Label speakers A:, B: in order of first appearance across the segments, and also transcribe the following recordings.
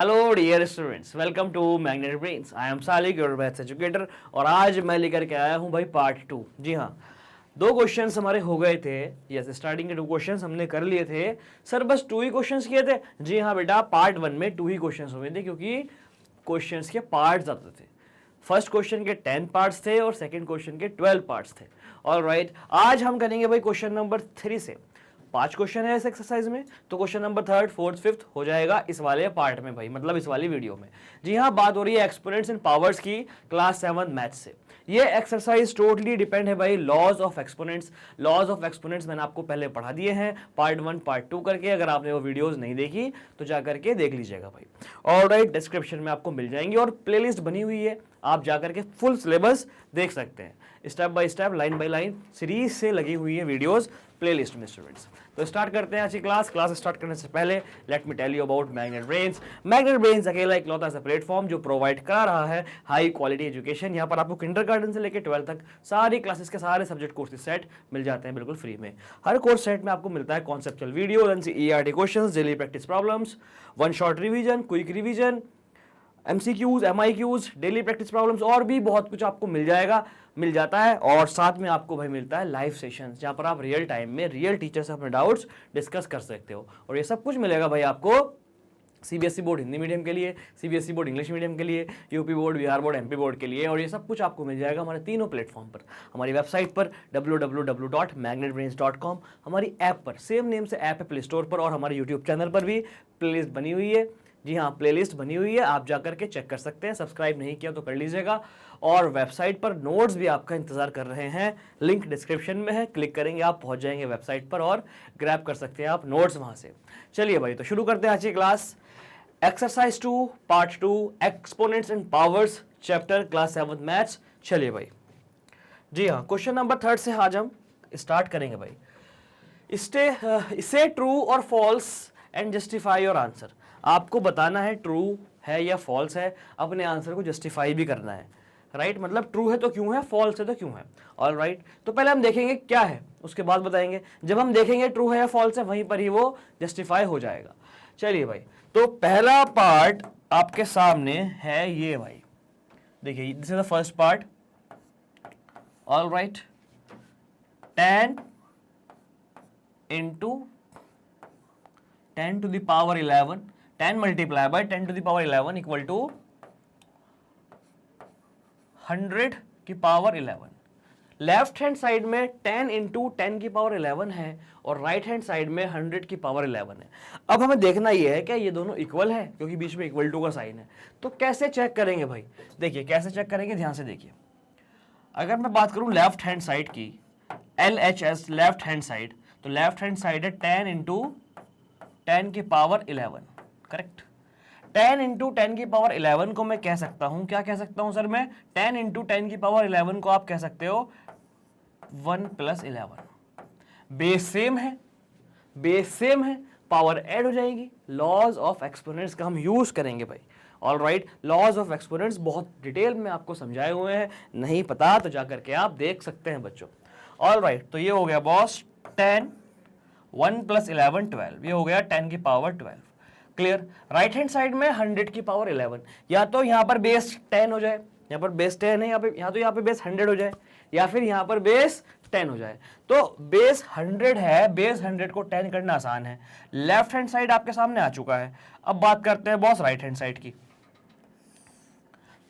A: Hello dear students, welcome to magnetic brains. I am Salik, your maths educator. और आज मैं लेकर के आया हूं भाई पार्ट 2। जी हाँ, दो क्वेश्चंस हमारे हो गए थे। यस, स्टार्टिंग के 2 क्वेश्चंस हमने कर लिए थे। सर बस 2 ही क्वेश्चंस किए थे? जी हाँ बेटा, पार्ट 1 में 2 ही क्वेश्चंस हुए थे क्योंकि क्वेश्चंस के पार्ट्स आते थे। फर्स्ट क्वेश्चन के 10 पार्ट्स थे और सेकंड क्वेश्चन के 12 पार्ट्स थे। ऑलराइट, आज हम करेंगे भाई क्वेश्चन नंबर 3 से। 5 क्वेश्चन है इस एक्सरसाइज में, तो question number 3rd 4th 5th हो जाएगा इस वाले पार्ट में भाई, मतलब इस वाली वीडियो में। जी हाँ, बात हो रही है एक्सपोनेंट्स एंड पावर्स की, क्लास 7 मैथ्स से। ये एक्सरसाइज टोटली डिपेंड है भाई laws of exponents. Laws of exponents मैंने आपको पहले पढ़ा दिए हैं पार्ट 1 पार्ट 2 करके। अगर आपने वो वीडियोस नहीं देखी तो जा करके देख लीजिएगा भाई। ऑलराइट, डिस्क्रिप्शन में आपको मिल जाएंगी और प्लेलिस्ट बनी हुई है, आप जाकर के फुल सिलेबस देख सकते हैं। Step by step, line by line series से लगी हुई है वीडियोस प्लेलिस्ट में स्टूडेंट्स। तो स्टार्ट करते हैं आज की क्लास स्टार्ट करने से पहले let me tell you about magnet brains. Magnet brains अकेला इकलौता ऐसा प्लेटफॉर्म जो प्रोवाइड करा रहा है हाई क्वालिटी एजुकेशन। यहाँ पर आपको किंडरगार्टन से लेकर 12 तक सारी क्लासेस के सारे सब्जेक्ट कोर्सेज सेट मिल जाते हैं बिल्कुल फ्री में। हर कोर्स सेट में आपको मिलता है conceptual video, ERT questions, daily practice problems, one shot revision, quick revision, MCQs, MIQs, daily practice problems और भी बहुत कुछ आपको मिल जाता है। और साथ में आपको भाई मिलता है लाइव सेशंस, जहां पर आप रियल टाइम में रियल टीचर से अपने डाउट्स डिस्कस कर सकते हो। और ये सब कुछ मिलेगा भाई आपको CBSE बोर्ड हिंदी मीडियम के लिए, CBSE बोर्ड इंग्लिश मीडियम के लिए, UP board, Bihar board, MP board के लिए। और ये सब कुछ आपको मिल जाएगा हमारे तीनों प्लेटफॉर्म पर, हमारी वेबसाइट पर www.magnetbrains.com, हमारी ऐप पर, सेम नेम से ऐप है प्ले स्टोर पर, और हमारे यूट्यूब चैनल पर भी प्लेलिस्ट बनी हुई है। जी हाँ, प्लेलिस्ट बनी हुई है, आप जाकर के चेक कर सकते हैं। सब्सक्राइब नहीं किया तो कर लीजिएगा। और वेबसाइट पर नोट्स भी आपका इंतजार कर रहे हैं, लिंक डिस्क्रिप्शन में है, क्लिक करेंगे आप पहुंच जाएंगे वेबसाइट पर और ग्रैब कर सकते हैं आप नोट्स वहां से। चलिए भाई, तो शुरू करते हैं आज की class. Exercise 2 part 2, exponents and powers, chapter class 7 maths. चलिए भाई, जी हाँ, क्वेश्चन नंबर 3rd से आज हम स्टार्ट करेंगे भाई। इसे ट्रू और false and justify your answer. आपको बताना है ट्रू है या फॉल्स है, अपने आंसर को जस्टिफाई भी करना है। राइट, मतलब ट्रू है तो क्यों है, फॉल्स है तो क्यों है। ऑल राइट, तो पहले हम देखेंगे क्या है, उसके बाद बताएंगे। जब हम देखेंगे ट्रू है या फॉल्स है, वहीं पर ही वो जस्टिफाई हो जाएगा। चलिए भाई, तो पहला पार्ट आपके सामने है ये भाई, देखिए this is the first part. All right, 10 into 10 to the power 11, 10 multiplied by 10 to the power 11 equal to 100 की पावर 11। लेफ्ट हैंड साइड में 10 इंटू 10 की पावर 11 है और राइट हैंड साइड में 100 की पावर 11 है। अब हमें देखना यह है क्या ये दोनों इक्वल है, क्योंकि बीच में इक्वल टू का साइन है। तो कैसे चेक करेंगे भाई, देखिए कैसे चेक करेंगे, ध्यान से देखिए। अगर मैं बात करूं लेफ्ट हैंड साइड की, LHS लेफ्ट हैंड साइड, तो लेफ्ट हैंड साइड है 10 इंटू 10 की पावर 11, करेक्ट। 10 इंटू 10 की पावर 11 को मैं कह सकता हूं, क्या कह सकता हूं सर मैं, 10 इंटू 10 की पावर 11 को आप कह सकते हो 1 + 11। बेस सेम है, बेस सेम है, पावर ऐड हो जाएगी। लॉज ऑफ एक्सपोनेंट्स का हम यूज करेंगे भाई। All right, laws of exponents बहुत डिटेल में आपको समझाए हुए हैं, नहीं पता तो जाकर के आप देख सकते हैं बच्चों। ऑल राइट, तो ये हो गया बॉस 10, 1 + 11 12, ये हो गया 10 की power 12। Clear. Right hand side में 100 की पावर 11, या तो यहाँ पर बेस 10 हो जाए, यहाँ पर बेस 10 है, यहाँ पे बेस 100 हो जाए, या फिर यहाँ पर बेस 10 हो जाए। तो बेस 100 है, बेस 100 को 10 करना आसान है। लेफ्ट हैंड साइड आपके सामने आ चुका है। अब बात करते हैं बॉस राइट हैंड साइड की,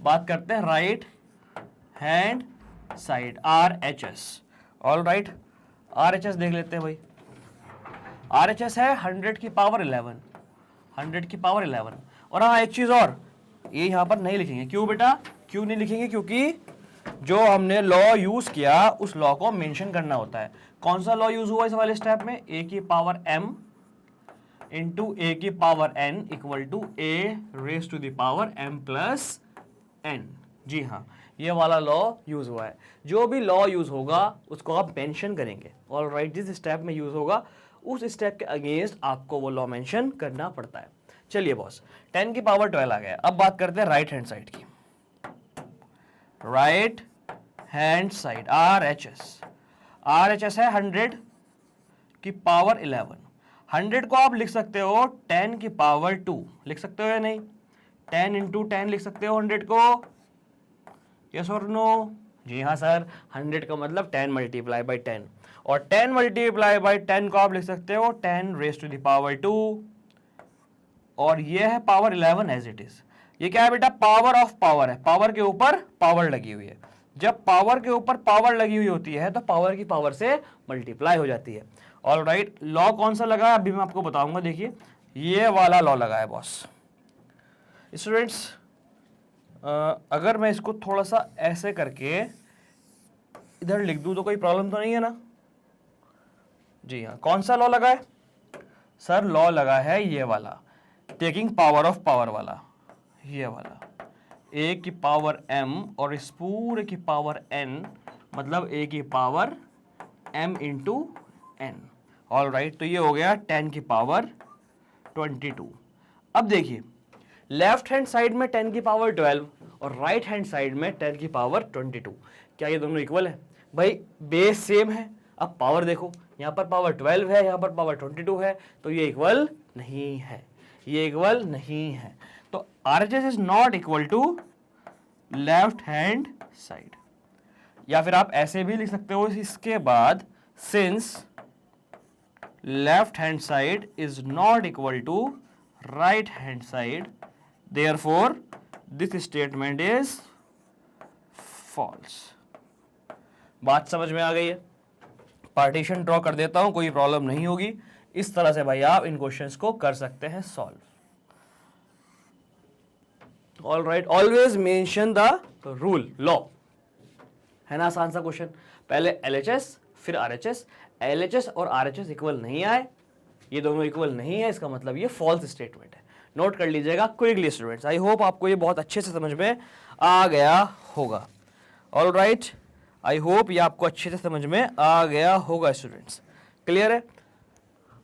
A: बात करते हैं right hand side, RHS। All right, RHS देख लेते हैं भाई। RHS है 100 की पावर 11, 100 की पावर 11। और हाँ, एक चीज और, ये यहां पर नहीं लिखेंगे। क्यों बेटा, क्यों नहीं लिखेंगे, क्योंकि जो हमने लॉ यूज किया उस लॉ को मेंशन करना होता है। कौन सा लॉ यूज हुआ इस वाले स्टेप में, A की पावर M इंटू A की power N equal to A⁻M + N। जी हाँ, ये वाला लॉ यूज हुआ है। जो भी लॉ यूज होगा उसको आप मेंशन करेंगे। ऑल राइट, जिस स्टेप में यूज होगा उस स्टेप के अगेंस्ट आपको वो लॉ मेंशन करना पड़ता है। चलिए बॉस, 10 की पावर 12 आ गया। अब बात करते हैं राइट हैंड साइड की। राइट हैंड साइड RHS है 100 की पावर 11। 100 को आप लिख सकते हो 10 की पावर 2, लिख सकते हो या नहीं, 10 इंटू 10 लिख सकते हो 100 को, यस और नो? जी हाँ सर, 100 का मतलब 10 मल्टीप्लाई बाई 10, और 10 मल्टीप्लाई बाई 10 को आप लिख सकते हो 10 रेज टू द पावर 2, और ये है पावर 11 एज इट इज। ये क्या है बेटा? पावर ऑफ पावर है, पावर के ऊपर पावर लगी हुई है। जब पावर के ऊपर पावर लगी हुई होती है तो पावर की पावर से मल्टीप्लाई हो जाती है। ऑल राइट, लॉ कौन सा लगा है अभी मैं आपको बताऊंगा। देखिए ये वाला लॉ लगा है बॉस। स्टूडेंट्स अगर मैं इसको थोड़ा सा ऐसे करके इधर लिख दूं तो कोई प्रॉब्लम तो नहीं है ना? जी हाँ, कौन सा लॉ लगा है सर? लॉ लगा है ये वाला, टेकिंग पावर ऑफ पावर वाला, ये वाला। a की पावर m और इस पूरे की पावर n, मतलब a की power m into n। All right, तो ये हो गया 10 की पावर 22। अब देखिए लेफ्ट हैंड साइड में 10 की पावर 12 और राइट हैंड साइड में 10 की पावर 22, क्या ये दोनों इक्वल है? भाई बेस सेम है। अब पावर देखो, यहाँ पर पावर 12 है, यहाँ पर पावर 22 है, तो ये इक्वल नहीं है, ये इक्वल नहीं है। तो RHS is not equal to left hand side. या फिर आप ऐसे भी लिख सकते हो इसके बाद, since left hand side is not equal to right hand side, therefore this statement is false. बात समझ में आ गई है? पार्टीशन ड्रॉ कर देता हूं, कोई प्रॉब्लम नहीं होगी। इस तरह से भाई आप इन क्वेश्चंस को कर सकते हैं solve. All right, always mention the rule, law, है ना? आसान सा क्वेश्चन। पहले LHS फिर RHS, LHS और RHS इक्वल नहीं आए, ये दोनों इक्वल नहीं है, इसका मतलब ये फॉल्स स्टेटमेंट है। नोट कर लीजिएगा क्विकली स्टूडेंट्स। आई होप आपको ये बहुत अच्छे से समझ में आ गया होगा। ऑल राइट, आई होप ये आपको अच्छे से समझ में आ गया होगा स्टूडेंट्स। क्लियर है?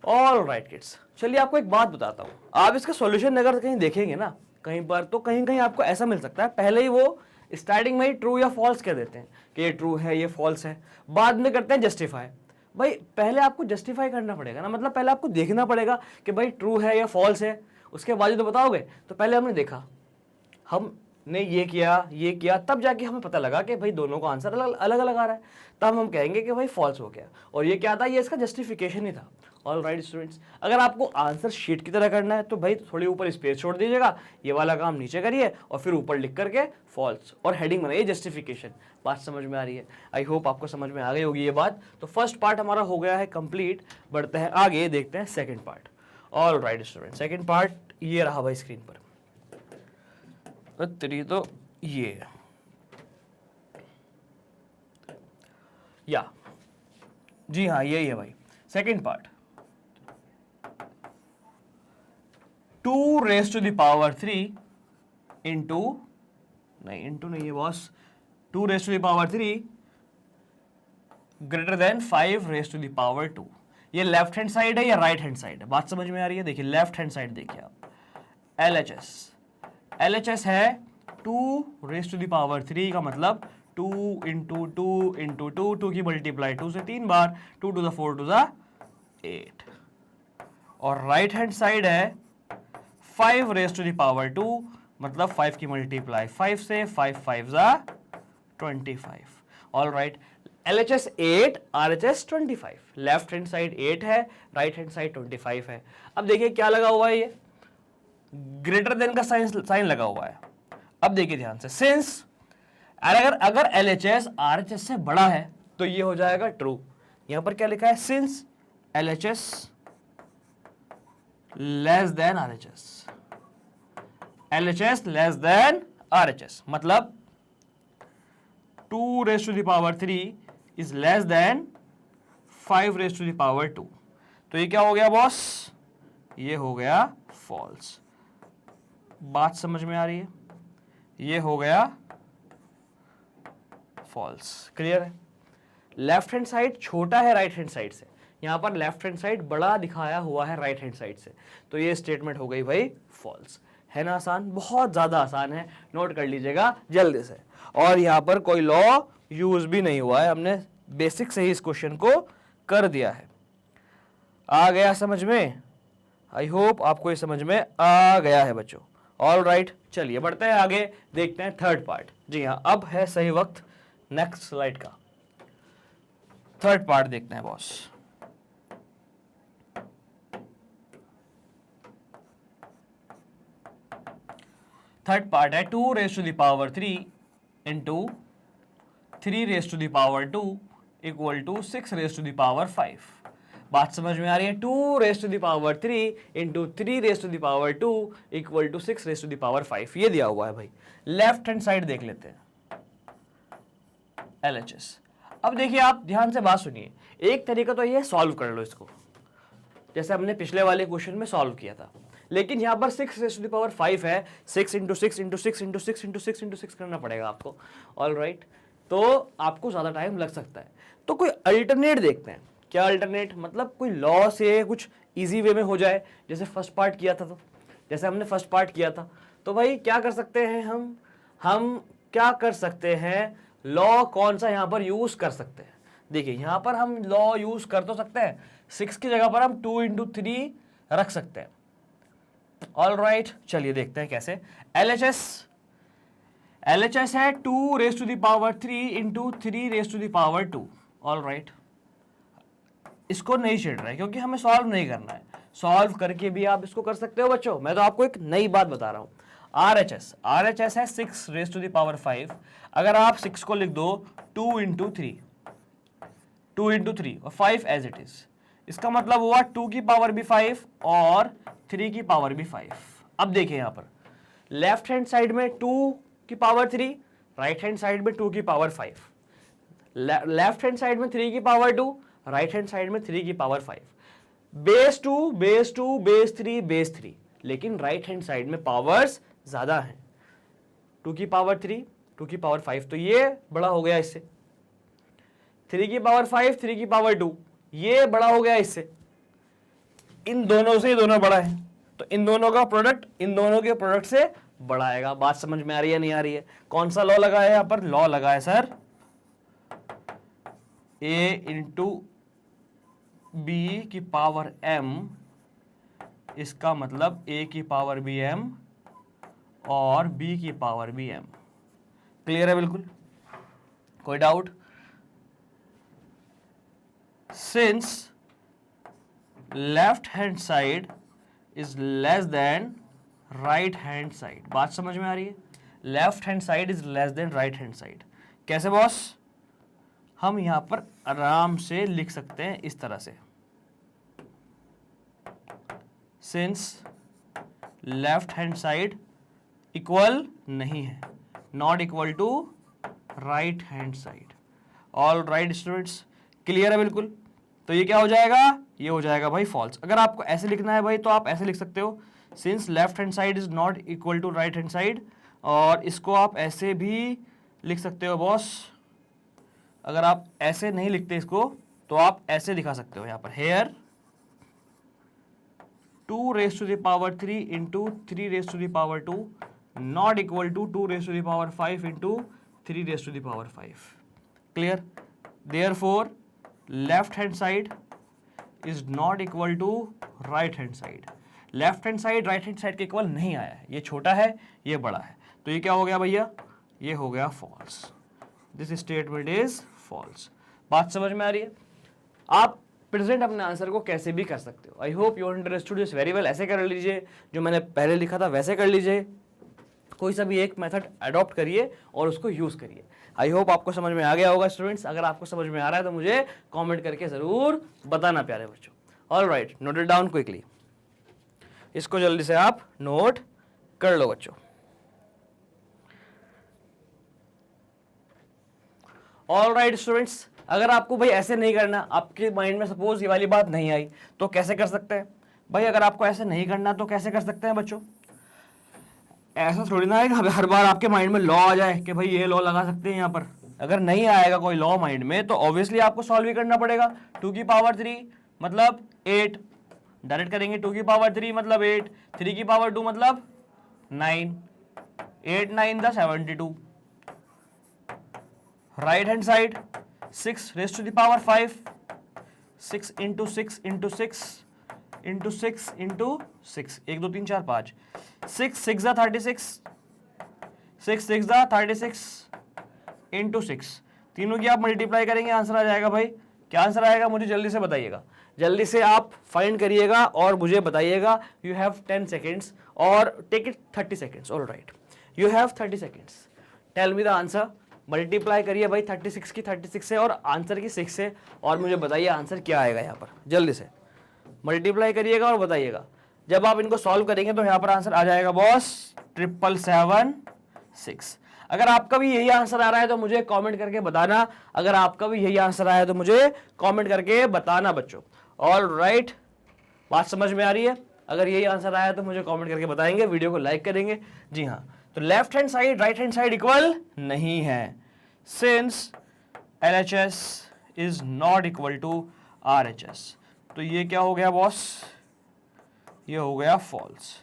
A: ऑल राइट किड्स, चलिए आपको एक बात बताता हूँ। आप इसका सॉल्यूशन अगर कहीं देखेंगे ना कहीं पर, तो कहीं कहीं आपको ऐसा मिल सकता है, पहले ही वो स्टार्टिंग में ही ट्रू या फॉल्स कह देते हैं कि ये ट्रू है ये फॉल्स है, बाद में करते हैं जस्टिफाई। भाई पहले आपको जस्टिफाई करना पड़ेगा ना, मतलब पहले आपको देखना पड़ेगा कि भाई ट्रू है या फॉल्स है, उसके बाद ही तो बताओगे। तो पहले हमने देखा, हमने ये किया, तब जाके हमें पता लगा कि भाई दोनों का आंसर अलग अलग आ रहा है, तब हम कहेंगे कि भाई फॉल्स हो गया। और ये क्या था? ये इसका जस्टिफिकेशन ही था। ऑल राइट स्टूडेंट्स, अगर आपको आंसर शीट की तरह करना है तो भाई थोड़ी ऊपर स्पेस छोड़ दीजिएगा, ये वाला काम नीचे करिए और फिर ऊपर लिख करके फॉल्स और हेडिंग बनाइए जस्टिफिकेशन। बात समझ में आ रही है? आई होप आपको समझ में आ गई होगी ये बात। तो फर्स्ट पार्ट हमारा हो गया है कंप्लीट, बढ़ते हैं आगे, देखते हैं second part. All right student, second part ये रहा भाई स्क्रीन पर। तो ये या जी हाँ यही है भाई second part. 2 raise to the power 3 into नहीं है boss, 2 raise to the power 3 greater than 5 raise to the power 2। ये लेफ्ट हैंड साइड है या राइट हैंड साइड है? बात समझ में आ रही है? देखिए लेफ्ट हैंड साइड देखिए आप, LHS है 2 रेज टू द पावर 3 का मतलब 2 इंटू 2 इंटू 2, 2 की मल्टीप्लाई 2 से 3 बार, 2 टू द 4 टू द 8। और राइट हैंड साइड है 5 रेज टू द पावर 2, मतलब 5 की मल्टीप्लाई 5 से, 5 5 जा 25। All right, LHS 8, RHS 25। Left hand side 8 है, राइट हैंड साइड 25 है। अब देखिए क्या लगा हुआ है, ये ग्रेटर देन का साइन लगा हुआ है। अब देखिए ध्यान से, सिंस अगर LHS RHS से बड़ा है तो ये हो जाएगा ट्रू। यहां पर क्या लिखा है? Since LHS less than RHS, LHS less than RHS, मतलब 2 raise to the power 3 is less than 5 raise to the power 2। तो ये क्या हो गया बॉस? ये हो गया फॉल्स। बात समझ में आ रही है? ये हो गया फॉल्स। क्लियर है? लेफ्ट हैंड साइड छोटा है राइट हैंड साइड से, यहां पर लेफ्ट हैंड साइड बड़ा दिखाया हुआ है राइट हैंड साइड से, तो ये स्टेटमेंट हो गई भाई फॉल्स। है ना आसान? बहुत ज्यादा आसान है, नोट कर लीजिएगा जल्दी से। और यहां पर कोई लॉ यूज भी नहीं हुआ है, हमने बेसिक से ही इस क्वेश्चन को कर दिया है। आ गया समझ में? आई होप आपको ये समझ में आ गया है बच्चों। ऑल राइट, चलिए बढ़ते हैं आगे, देखते हैं थर्ड पार्ट। जी हाँ, अब है सही वक्त नेक्स्ट स्लाइड का। थर्ड पार्ट देखते हैं बॉस। थर्ड पार्ट है 2 raise to the power 3 into 3 raise to the power 2 equal to 6 raise to the power 5। बात समझ में आ रही है? 2 raise to the power 3 into 3 raise to the power 2 equal to 6 raise to the power 5, ये दिया हुआ है भाई। लेफ्ट हैंड साइड देख लेते हैं, LHS। अब देखिए, आप ध्यान से बात सुनिए, एक तरीका तो ये सॉल्व कर लो इसको, जैसे हमने पिछले वाले क्वेश्चन में सॉल्व किया था, लेकिन यहां पर 6 रेज़ टू द पावर 5 है, 6 into 6 into 6 into 6 into 6 into 6 करना पड़ेगा आपको। ऑल राइट, तो आपको ज़्यादा टाइम लग सकता है, तो कोई अल्टरनेट देखते हैं। क्या अल्टरनेट? मतलब कोई लॉ से कुछ इजी वे में हो जाए, जैसे फर्स्ट पार्ट किया था। तो जैसे हमने फर्स्ट पार्ट किया था, तो भाई क्या कर सकते हैं हम क्या कर सकते हैं, लॉ कौन सा यहाँ पर यूज कर सकते हैं? देखिए, यहाँ पर हम लॉ यूज कर तो सकते हैं, 6 की जगह पर हम 2 इंटू 3 रख सकते हैं। ऑल राइट, चलिए देखते हैं कैसे। LHS है 2 raise to the power 3 into 3 raise to the power 2। All right, इसको नहीं छेड़ रहा है क्योंकि हमें सॉल्व नहीं करना है, सॉल्व करके भी आप इसको कर सकते हो बच्चों। मैं तो आपको एक नई बात बता रहा हूं। RHS है 6 रेज टू द पावर 5। अगर आप 6 को लिख दो 2 इंटू 3 और 5 एज इट इज, इसका मतलब हुआ 2 की पावर भी 5 और 3 की पावर भी 5। अब देखिए यहां पर लेफ्ट हैंड साइड में 2 की पावर 3, राइट हैंड साइड में 2 की पावर 5, लेफ्ट हैंड साइड में 3 की पावर 2, राइट हैंड साइड में 3 की power 5, base 2 base 2 base 3 base 3, लेकिन राइट हैंड साइड में पावर्स ज्यादा हैं, 2 की पावर 3 2 की पावर 5, तो ये बड़ा हो गया इससे, 3 की पावर 5 3 की पावर 2, ये बड़ा हो गया इससे, इन दोनों से ये दोनों बड़ा है, तो इन दोनों का प्रोडक्ट इन दोनों के प्रोडक्ट से बड़ा आएगा। बात समझ में आ रही है नहीं आ रही है? कौन सा लॉ लगा है यहां पर? लॉ लगा है सर A इंटू बी की पावर m, इसका मतलब A की पावर भी m और B की पावर भी m। क्लियर है बिल्कुल? कोई doubt? Since left hand side is less then right hand side, बात समझ में आ रही है? Left hand side is less then right hand side. कैसे बॉस? हम यहां पर आराम से लिख सकते हैं इस तरह से, since left hand side equal नहीं है, not equal to right hand side. All right students, clear है बिल्कुल? तो ये क्या हो जाएगा? ये हो जाएगा भाई फॉल्स। अगर आपको ऐसे लिखना है भाई, तो आप ऐसे लिख सकते हो, since left hand side is not equal to right hand side, और इसको आप ऐसे भी लिख सकते हो बॉस। अगर आप ऐसे नहीं लिखते इसको, तो आप ऐसे दिखा सकते हो यहां पर, here 2 raise to the power 3 into 3 raise to the power 2 not equal to 2 raise to the power 5 into 3 raise to the power 5। Clear? Therefore left hand side is not equal to right hand side. Left hand side right hand side के equal नहीं आया है, ये छोटा है ये बड़ा है, तो ये क्या हो गया भैया? ये हो गया false. This statement is false. बात समझ में आ रही है? आप प्रेजेंट अपने आंसर को कैसे भी कर सकते हो। I hope you understood this very well. ऐसे कर लीजिए, जो मैंने पहले लिखा था वैसे कर लीजिए, कोई सा भी एक मेथड अडॉप्ट करिए और उसको यूज करिए। आई होप आपको समझ में आ गया होगा स्टूडेंट्स। अगर आपको समझ में आ रहा है तो मुझे कमेंट करके जरूर बताना प्यारे बच्चों। All right, note it down quickly, इसको जल्दी से आप नोट कर लो बच्चों। ऑल राइट स्टूडेंट्स, अगर आपको भाई ऐसे नहीं करना, आपके माइंड में सपोज ये वाली बात नहीं आई, तो कैसे कर सकते हैं भाई? अगर आपको ऐसे नहीं करना तो कैसे कर सकते हैं बच्चों? ऐसा थोड़ी ना है कि हर बार आपके माइंड में लॉ आ जाए कि भाई ये लॉ लगा सकते हैं यहाँ पर। अगर नहीं आएगा कोई लॉ माइंड में, तो ऑब्वियसली आपको सॉल्व ही करना पड़ेगा। 2 की पावर 3 मतलब 8, डायरेक्ट करेंगे। 2 की पावर 3 मतलब 8, 3 की पावर 2 मतलब 9, 8 9 the 72। Right hand side 6 raise to the power 5, 6 into 6 into 6 into 6 into 6, 1 2 3 4 5, 6 6 जा 36, 6 6 जा 36 इंटू 6, तीनों की आप मल्टीप्लाई करेंगे, आंसर आ जाएगा भाई। क्या आंसर आएगा मुझे जल्दी से बताइएगा, जल्दी से आप फाइंड करिएगा और मुझे बताइएगा। यू हैव 10 सेकेंड्स और take it 30 seconds. All right, you have 30 seconds, tell me the answer. Multiply करिए भाई 36 की 36 से और आंसर की 6 से, और मुझे बताइए आंसर क्या आएगा यहाँ पर। जल्दी से मल्टीप्लाई करिएगा और बताइएगा। जब आप इनको सॉल्व करेंगे तो यहाँ पर आंसर आ जाएगा बॉस 777 अगर आपका भी यही आंसर आ रहा है तो मुझे कमेंट करके बताना। अगर आपका भी यही आंसर आया तो मुझे कमेंट करके बताना बच्चों। ऑल राइट, बात समझ में आ रही है? अगर यही आंसर आया तो मुझे कमेंट करके बताएंगे, वीडियो को लाइक करेंगे। जी हाँ, तो left hand side right hand side equal नहीं है, since LHS is not equal to RHS। तो ये क्या हो गया बॉस? ये हो गया फॉल्स।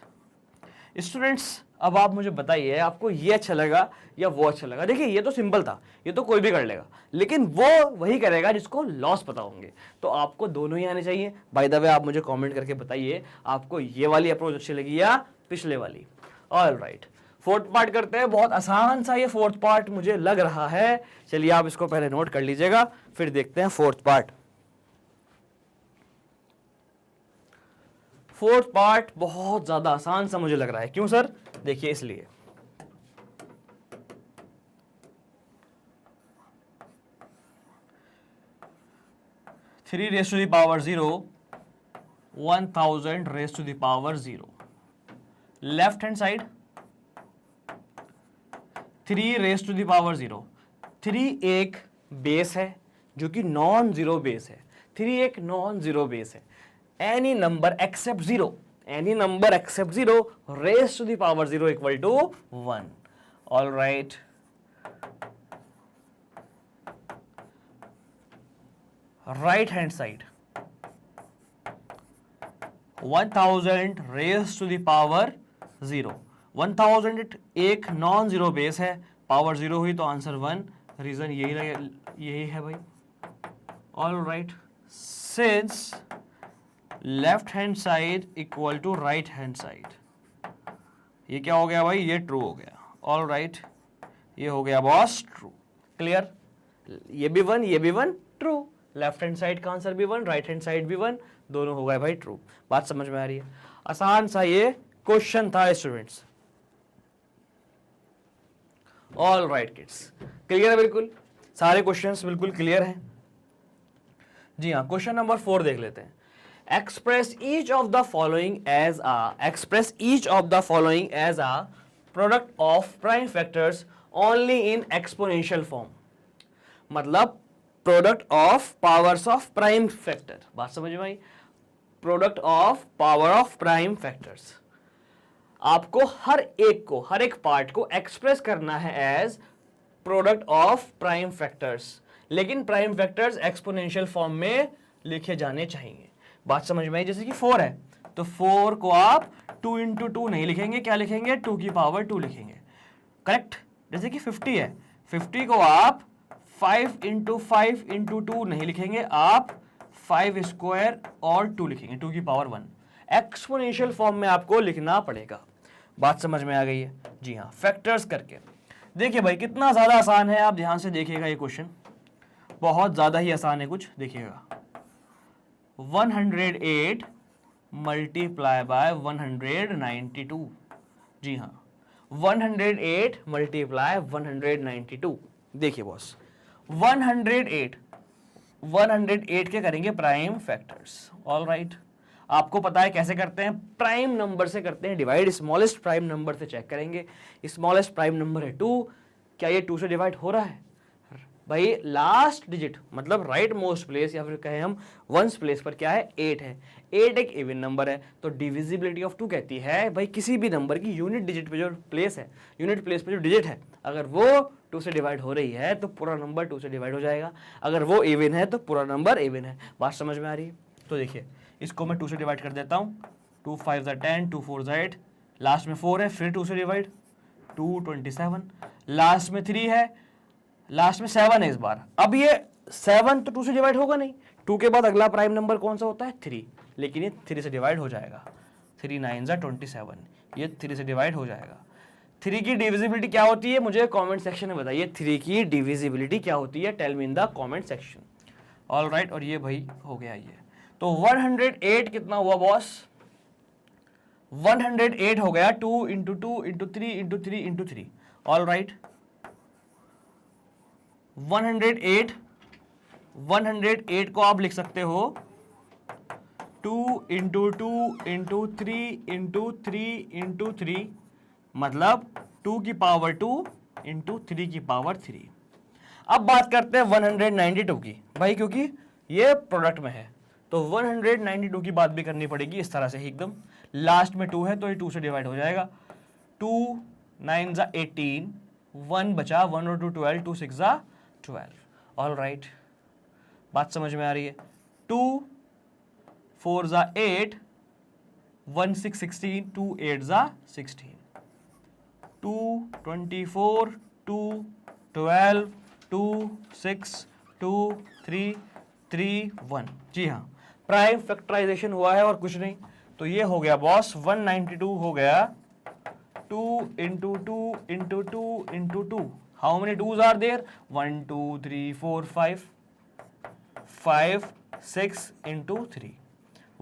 A: स्टूडेंट्स अब आप मुझे बताइए, आपको ये अच्छा लगा या वो अच्छा लगा? देखिए ये तो सिंपल था, ये तो कोई भी कर लेगा, लेकिन वो वही करेगा जिसको लॉस पता होंगे। तो आपको दोनों ही आने चाहिए। बाय द वे आप मुझे कमेंट करके बताइए आपको ये वाली अप्रोच अच्छी लगी या पिछले वाली। ऑल राइट, फोर्थ पार्ट करते हैं। बहुत आसान सा ये फोर्थ पार्ट मुझे लग रहा है। चलिए आप इसको पहले नोट कर लीजिएगा, फिर देखते हैं फोर्थ पार्ट। फोर्थ पार्ट बहुत ज्यादा आसान सा मुझे लग रहा है। क्यों सर? देखिए इसलिए 3 raised to the power 0, 1000 raised to the power 0. Left hand side 3 raised to the power 0. 3 एक बेस है जो कि नॉन जीरो बेस है। 3 एक नॉन जीरो बेस है। Any number except 0, any number except 0 raised to the power 0 equal to 1. All right. Right hand side 1000 raised to the power 0. 1000 एक non zero base है, power 0 हुई तो answer 1। Reason यही है भाई। All right, since left hand side equal to right hand side, ये क्या हो गया भाई? ये ट्रू हो गया। ऑल राइट, ये हो गया बॉस ट्रू। क्लियर? ये भी 1, ये भी 1, ट्रू। लेफ्ट हैंड साइड का आंसर भी 1, राइट हैंड साइड भी 1, दोनों हो गए भाई ट्रू। बात समझ में आ रही है? आसान सा ये क्वेश्चन था students. All right kids, clear है? बिल्कुल सारे क्वेश्चंस बिल्कुल क्लियर हैं। जी हाँ, क्वेश्चन नंबर 4 देख लेते हैं। Express each of the following as a product of prime factors only in exponential form. मतलब product of powers of prime factor. बात समझ में आई? Product of power of prime factors. आपको हर एक पार्ट को एक्सप्रेस करना है as product of prime factors, लेकिन प्राइम फैक्टर्स एक्सपोनेंशियल फॉर्म में लिखे जाने चाहिए। बात समझ में आई? जैसे कि 4 है तो 4 को आप 2 into 2 नहीं लिखेंगे, क्या लिखेंगे? 2 की पावर 2 लिखेंगे। करेक्ट? जैसे कि 50 है, 50 को आप 5 into 5 into 2 नहीं लिखेंगे, आप 5 स्क्वायर और 2 लिखेंगे, 2 की पावर 1। एक्सपोनेंशियल फॉर्म में आपको लिखना पड़ेगा। बात समझ में आ गई है? जी हाँ, फैक्टर्स करके देखिए भाई कितना ज्यादा आसान है। आप ध्यान से देखिएगा, ये क्वेश्चन बहुत ज्यादा ही आसान है। कुछ देखिएगा, 108 मल्टीप्लाई बाय 192। जी हाँ, 108 मल्टीप्लाई 192। देखिए बॉस, 108 के करेंगे प्राइम फैक्टर्स। ऑल राइट, आपको पता है कैसे करते हैं? प्राइम नंबर से करते हैं डिवाइड। स्मॉलेस्ट प्राइम नंबर से चेक करेंगे। स्मॉलेस्ट प्राइम नंबर है 2, क्या ये 2 से डिवाइड हो रहा है भाई? लास्ट डिजिट मतलब राइट मोस्ट प्लेस या फिर कहें हम वंस प्लेस पर क्या है? 8 है। 8 एक इवन नंबर है, तो डिविजिबिलिटी ऑफ 2 कहती है भाई किसी भी नंबर की यूनिट डिजिट पे जो प्लेस है, यूनिट प्लेस पे जो डिजिट है, अगर वो 2 से डिवाइड हो रही है तो पूरा नंबर 2 से डिवाइड हो जाएगा। अगर वो इवन है तो पूरा नंबर इवन है। बात समझ में आ रही है? तो देखिए, इसको मैं 2 से डिवाइड कर देता हूँ। 2 5 10, 2 4 8, लास्ट में 4 है, फिर 2 से डिवाइड, 2 27, लास्ट में 3 है, लास्ट में 7 है इस बार। अब ये 7 तो 2 से डिवाइड होगा नहीं, 2 के बाद अगला प्राइम नंबर कौन सा होता है? 3। लेकिन ये 3 से डिवाइड हो जाएगा। 3 9 जा 27, ये 3 से डिवाइड हो जाएगा। 3 की डिविजिबिलिटी क्या होती है मुझे कमेंट सेक्शन में बताइए। 3 की डिविजिबिलिटी क्या होती है, tell me in the comment section. All right, और ये भाई हो गया ये। तो 108 कितना हुआ बॉस, 108 हो गया 2 into 2 into 3 into 3 into 3। All right, 108 को आप लिख सकते हो 2 इंटू 2 इंटू 3 इंटू 3 इंटू 3, मतलब 2 की पावर 2 इंटू 3 की पावर 3। अब बात करते हैं 192 की भाई, क्योंकि ये प्रोडक्ट में है तो 192 की बात भी करनी पड़ेगी इस तरह से ही एकदम। लास्ट में 2 है तो ये 2 से डिवाइड हो जाएगा। 2 9 जा 18, 1 बचा, 1 और 2 12, 2 6 जा 12। ऑल राइट, बात समझ में आ रही है। 2 4 जा 8, 1 6 16, 2 8 जा 16, 2 24, 2 12, 2 6, 2 3 3 1। जी हाँ, प्राइम फैक्टराइजेशन हुआ है और कुछ नहीं। तो ये हो गया बॉस 192 हो गया 2 into 2 into 2 into 2। How many twos are there, 1 2 3 4 5 5 6 into 3,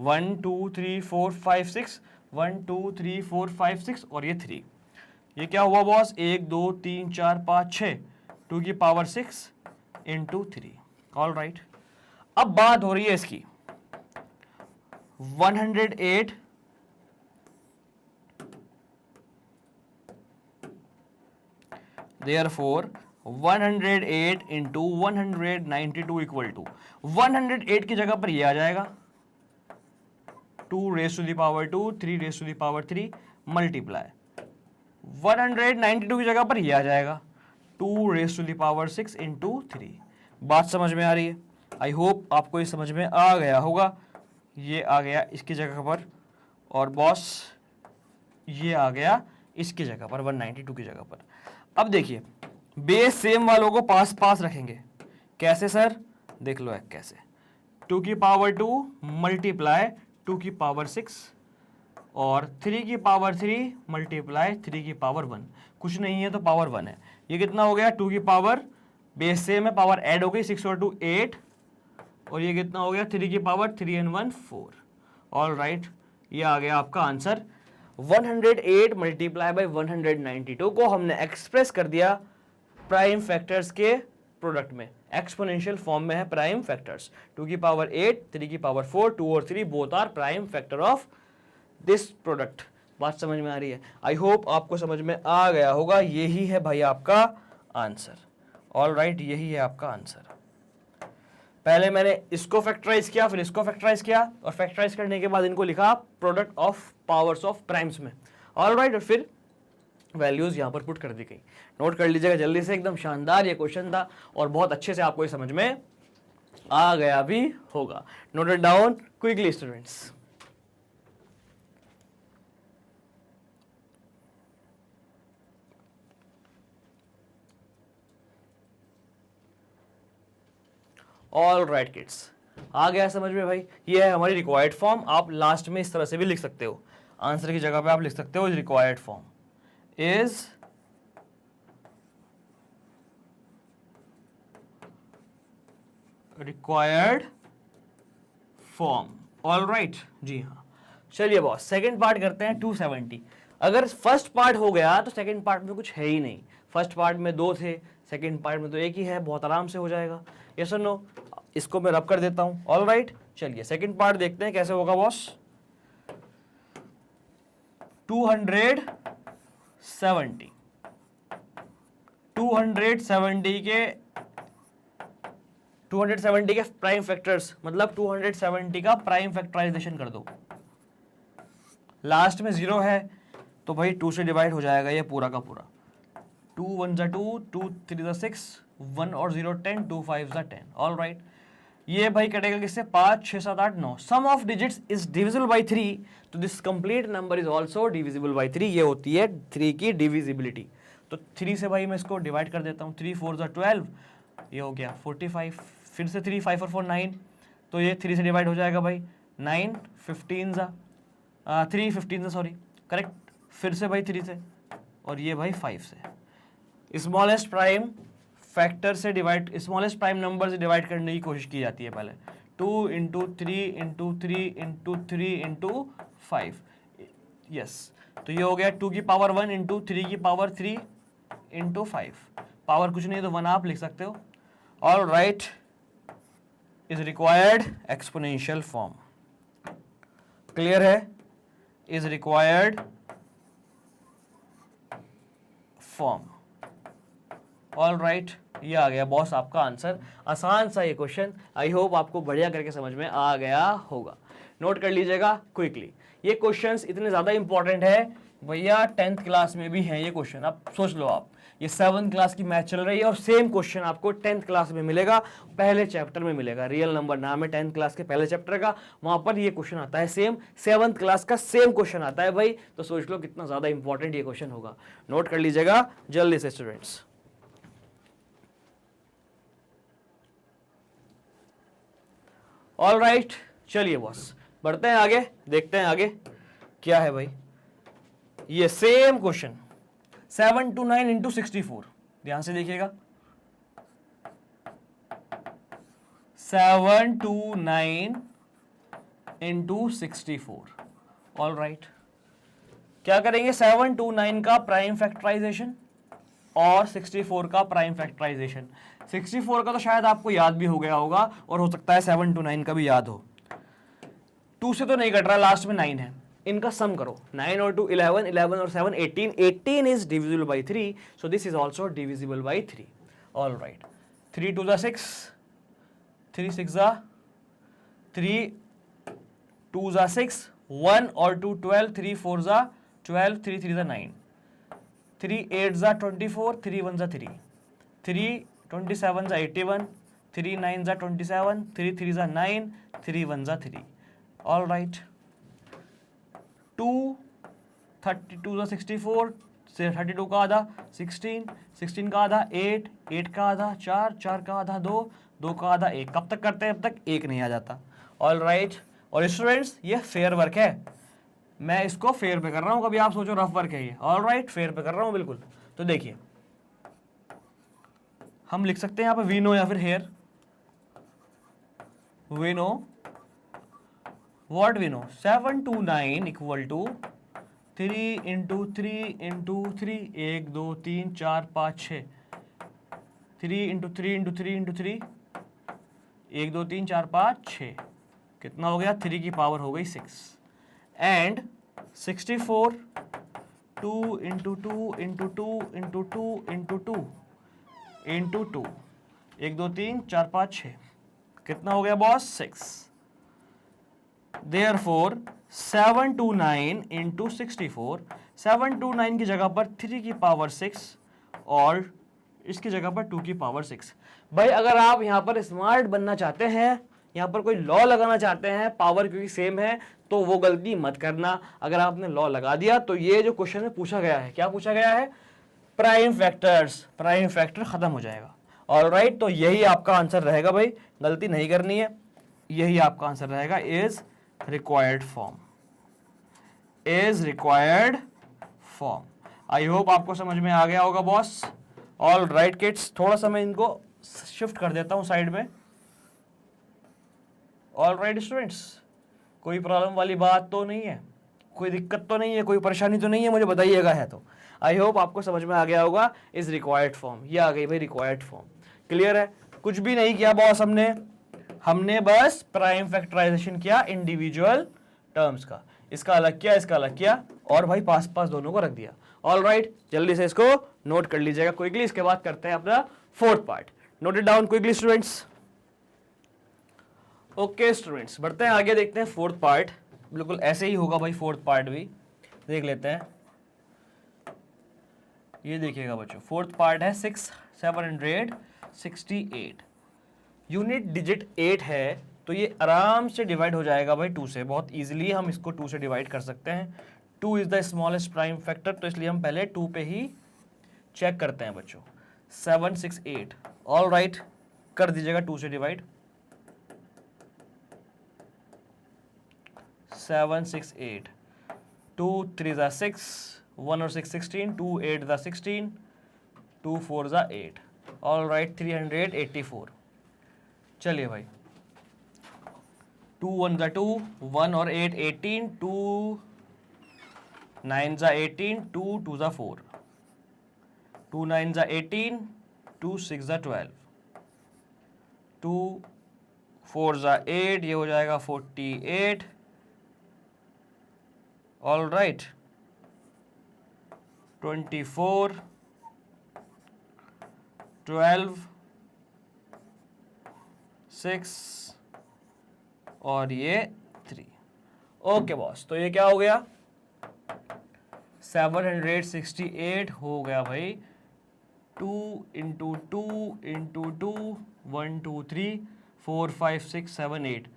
A: 1 2 3 4 5 6, 1 2 3 4 5 6 और ये 3। ये क्या हुआ बॉस, 1 2 3 4 5 6, 2 की पावर 6 इंटू 3। ऑल राइट, अब बात हो रही है इसकी 108 therefore 108 इंटू 192 इक्वल टू 108 की जगह पर ये आ जाएगा 2 raise to the power 2, 3 raise to the power 3 multiply 192 की जगह पर ये आ जाएगा 2 raise to the power 6 into 3। बात समझ में आ रही है? आई होप आपको ये समझ में आ गया होगा। ये आ गया इसकी जगह पर और बॉस ये आ गया इसकी जगह पर 192 की जगह पर। अब देखिए बेस सेम वालों को पास पास रखेंगे। कैसे सर, देख लो कैसे, 2 की पावर 2 मल्टीप्लाई 2 की पावर 6 और 3 की पावर 3 मल्टीप्लाई 3 की पावर 1। कुछ नहीं है तो पावर 1 है। ये कितना हो गया, 2 की पावर बेस सेम है, पावर ऐड हो गई, 6 और 2 8 और ये कितना हो गया 3 की पावर 3 and 1 4। ऑल राइट, ये आ गया आपका आंसर। 108 मल्टीप्लाई बाई 192 को हमने एक्सप्रेस कर दिया प्राइम फैक्टर्स के प्रोडक्ट में, एक्सपोनेंशियल फॉर्म में है प्राइम फैक्टर्स। 2 की पावर 8, 3 की पावर 4, 2 और 3 both are prime factor of this product. बात समझ में आ रही है? आई होप आपको समझ में आ गया होगा। यही है भाई आपका आंसर। ऑल राइट, यही है आपका आंसर। पहले मैंने इसको फैक्टराइज किया, फिर इसको फैक्टराइज किया और फैक्टराइज करने के बाद इनको लिखा product of powers of primes में। ऑल राइट, और फिर वैल्यूज यहां पर पुट कर दी गई। नोट कर लीजिएगा जल्दी से, एकदम शानदार ये क्वेश्चन था और बहुत अच्छे से आपको ये समझ में आ गया भी होगा। Note it down quickly students. All right kids, आ गया समझ में भाई? ये है हमारी रिक्वायर्ड फॉर्म। आप लास्ट में इस तरह से भी लिख सकते हो, आंसर की जगह पे आप लिख सकते हो required form is required form. All right, जी हाँ। चलिए बॉस, सेकंड पार्ट करते हैं 270। अगर फर्स्ट पार्ट हो गया तो सेकंड पार्ट में कुछ है ही नहीं। फर्स्ट पार्ट में 2 थे, सेकंड पार्ट में तो एक ही है, बहुत आराम से हो जाएगा। यस और नो? इसको मैं रब कर देता हूं। ऑल राइट, चलिए सेकंड पार्ट देखते हैं कैसे होगा बॉस। 270 के प्राइम फैक्टर्स, मतलब 270 का प्राइम फैक्टराइजेशन कर दो। लास्ट में 0 है तो भाई 2 से डिवाइड हो जाएगा ये पूरा का पूरा। 2 1 जा 2, 2 3 जा 6, 1 और 0 10, 2 5 जा 10। ऑल राइट, ये भाई कटेगा किससे? 5 6 7 8 9। Sum of digits is divisible by 3, तो this complete number is also divisible by 3। ये होती है 3 की डिविजिबिलिटी। तो 3 से भाई मैं इसको डिवाइड कर देता हूँ। 3 4 जा 12, ये हो गया 45। फिर से 3 5 और 4 9, तो ये 3 से डिवाइड हो जाएगा भाई। 9 15 ज़ा 3 15 ज़ा सॉरी करेक्ट, फिर से भाई 3 से, और ये भाई 5 से। स्मॉलेस्ट प्राइम फैक्टर से डिवाइड, स्मॉलेस्ट प्राइम नंबर से डिवाइड करने की कोशिश की जाती है पहले। 2 into 3 into 3 into 3 into 5, yes. तो ये हो गया 2 की पावर 1 इंटू 3 की पावर 3 इंटू 5, पावर कुछ नहीं तो 1 आप लिख सकते हो। All right, is required exponential form, clear है, is required form. All right, ये आ गया बॉस आपका आंसर। आसान सा ये क्वेश्चन, आई होप आपको बढ़िया करके समझ में आ गया होगा। नोट कर लीजिएगा क्विकली, ये क्वेश्चंस इतने ज़्यादा इंपॉर्टेंट है भैया, 10th क्लास में भी हैं ये क्वेश्चन। अब सोच लो आप, ये 7th क्लास की मैथ चल रही है और सेम क्वेश्चन आपको 10th क्लास में मिलेगा, पहले चैप्टर में मिलेगा। रियल नंबर नाम है 10th क्लास के पहले चैप्टर का, वहां पर ये क्वेश्चन आता है सेम, 7th क्लास का सेम क्वेश्चन आता है भाई। तो सोच लो कितना ज़्यादा इंपॉर्टेंट ये क्वेश्चन होगा। नोट कर लीजिएगा जल्दी से स्टूडेंट्स। ऑल राइट, चलिए बॉस बढ़ते हैं आगे, देखते हैं आगे क्या है भाई। ये सेम क्वेश्चन 7 to 9 इंटू 64, ध्यान से देखिएगा, 7 to 9 इंटू 64। ऑल राइट, क्या करेंगे, 7 to 9 का प्राइम फैक्टराइजेशन और 64 का प्राइम फैक्टराइजेशन। 64 का तो शायद आपको याद भी हो गया होगा, और हो सकता है 7 to 9 का भी याद हो। 2 से तो नहीं कट रहा, लास्ट में 9 है, इनका सम करो, 9 और 2 11, 11 और 7 18, 18 is divisible by 3, so this is also divisible by 3. All right, 3 2 6, 3 6 3 2 6, 1 और 2 12, 3 4 12, 3 3 9, 3 8 24, 3 1 3, 3 27 81, 3 9 27, 3 3 9, 3 1 3। All right, 2 32 64, 32 का आधा 16, 16 का आधा 8, 8 का आधा 4, 4 का आधा 2, 2 का आधा 1। कब तक करते हैं, अब तक 1 नहीं आ जाता। ऑल राइट, और स्टूडेंट्स ये फेयर वर्क है, मैं इसको फेयर पे कर रहा हूँ, कभी आप सोचो रफ वर्क है ये। ऑल राइट, फेयर पे कर रहा हूँ बिल्कुल। तो देखिए हम लिख सकते हैं यहाँ पे वी नो या फिर here, we know what we know, 7 to 9 equal to 3 into 3 into 3, 1 2 3 4 5 6, 3 into 3 into 3 into 3, 1 2 3 4 5 6, कितना हो गया, 3 की पावर हो गई 6, and 64 2 into 2 into 2 into 2 into 2 into 2, 1 2 3 4 5 6, कितना हो गया boss, 6। Therefore 7 to 9 into 64, 7 to 9 की जगह पर 3 की पावर 6 और इसकी जगह पर 2 की पावर 6। भाई अगर आप यहाँ पर स्मार्ट बनना चाहते हैं, यहाँ पर कोई लॉ लगाना चाहते हैं, पावर क्योंकि सेम है, तो वो गलती मत करना। अगर आपने लॉ लगा दिया तो ये जो क्वेश्चन में पूछा गया है, क्या पूछा गया है, प्राइम फैक्टर्स, प्राइम फैक्टर खत्म हो जाएगा। ऑल राइट, तो यही आपका आंसर रहेगा भाई, गलती नहीं करनी है, यही आपका आंसर रहेगा, is required form, is required form. I hope आपको समझ में आ गया होगा बॉस। ऑल राइट किड्स, थोड़ा सा मैं इनको शिफ्ट कर देता हूं साइड में। ऑल राइट स्टूडेंट्स, कोई प्रॉब्लम वाली बात तो नहीं है, कोई दिक्कत तो नहीं है, कोई परेशानी तो नहीं है, मुझे बताइएगा है तो। आई होप आपको समझ में आ गया होगा, इज रिक्वायर्ड फॉर्म, ये आ गई भाई रिक्वायर्ड फॉर्म। क्लियर है, कुछ भी नहीं किया बॉस हमने बस प्राइम फैक्टराइजेशन किया इंडिविजुअल टर्म्स का, इसका अलग किया, इसका अलग किया, और भाई पास पास दोनों को रख दिया। ऑल राइट, जल्दी से इसको नोट कर लीजिएगा क्विकली, इसके बाद करते हैं अपना fourth part. Note it down quickly students. Okay students, बढ़ते हैं आगे, देखते हैं फोर्थ पार्ट। बिल्कुल ऐसे ही होगा भाई, फोर्थ पार्ट भी देख लेते हैं। ये देखिएगा बच्चों, फोर्थ पार्ट है 768, यूनिट डिजिट 8 है, तो ये आराम से डिवाइड हो जाएगा भाई 2 से, बहुत इजीली हम इसको 2 से डिवाइड कर सकते हैं। 2 is the smallest prime factor, तो इसलिए हम पहले 2 पे ही चेक करते हैं बच्चों। 768, ऑल राइट, कर दीजिएगा 2 से डिवाइड। 7 6 8, 2 3 ज़ा 6, 1 और 6 16, 2 8 ज़ा 16, 2 4 ज़ा 8, ऑल राइट 384। चलिए भाई 2 1 ज़ा 2, 1 और 8 18, 2 9 ज़ा 18, 2 2 ज़ा 4, 2 9 ज़ा 18, 2 6 ज़ा 12, 2 4 ज़ा 8, ये हो जाएगा 48, ऑल राइट 24, 12, 6 और ये 3। ओके बॉस, तो ये क्या हो गया 768 हो गया भाई। 2 इंटू 2 इंटू 2, 1 2 3 4 5 6 7 8,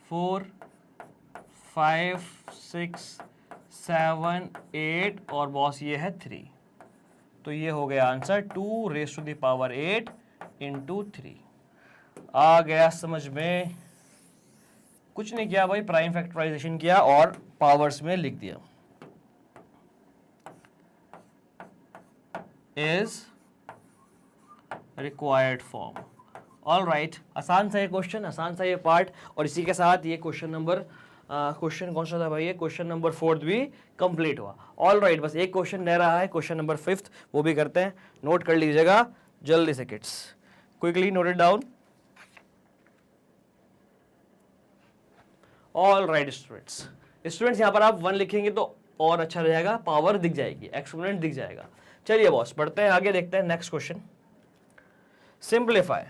A: 4 5 6 7 8 और बॉस ये है 3। तो ये हो गया answer 2 raise to the power 8 into 3। आ गया समझ में? कुछ नहीं किया भाई, प्राइम फैक्टराइजेशन किया और पावर्स में लिख दिया। Is required form. All right, आसान सा ये क्वेश्चन, आसान सा ये पार्ट, और इसी के साथ ये क्वेश्चन नंबर क्वेश्चन कौन सा था भाई, ये क्वेश्चन नंबर 4 भी कंप्लीट हुआ। ऑल राइट, बस एक क्वेश्चन रह रहा है, क्वेश्चन नंबर 5, वो भी करते हैं। नोट कर लीजिएगा जल्दी से kids, quickly note it down. All right students, यहाँ पर आप 1 लिखेंगे तो और अच्छा रहेगा, पावर दिख जाएगी, एक्सपोनेंट दिख जाएगा। चलिए बॉस बढ़ते हैं आगे, देखते हैं नेक्स्ट क्वेश्चन। सिंप्लीफाई,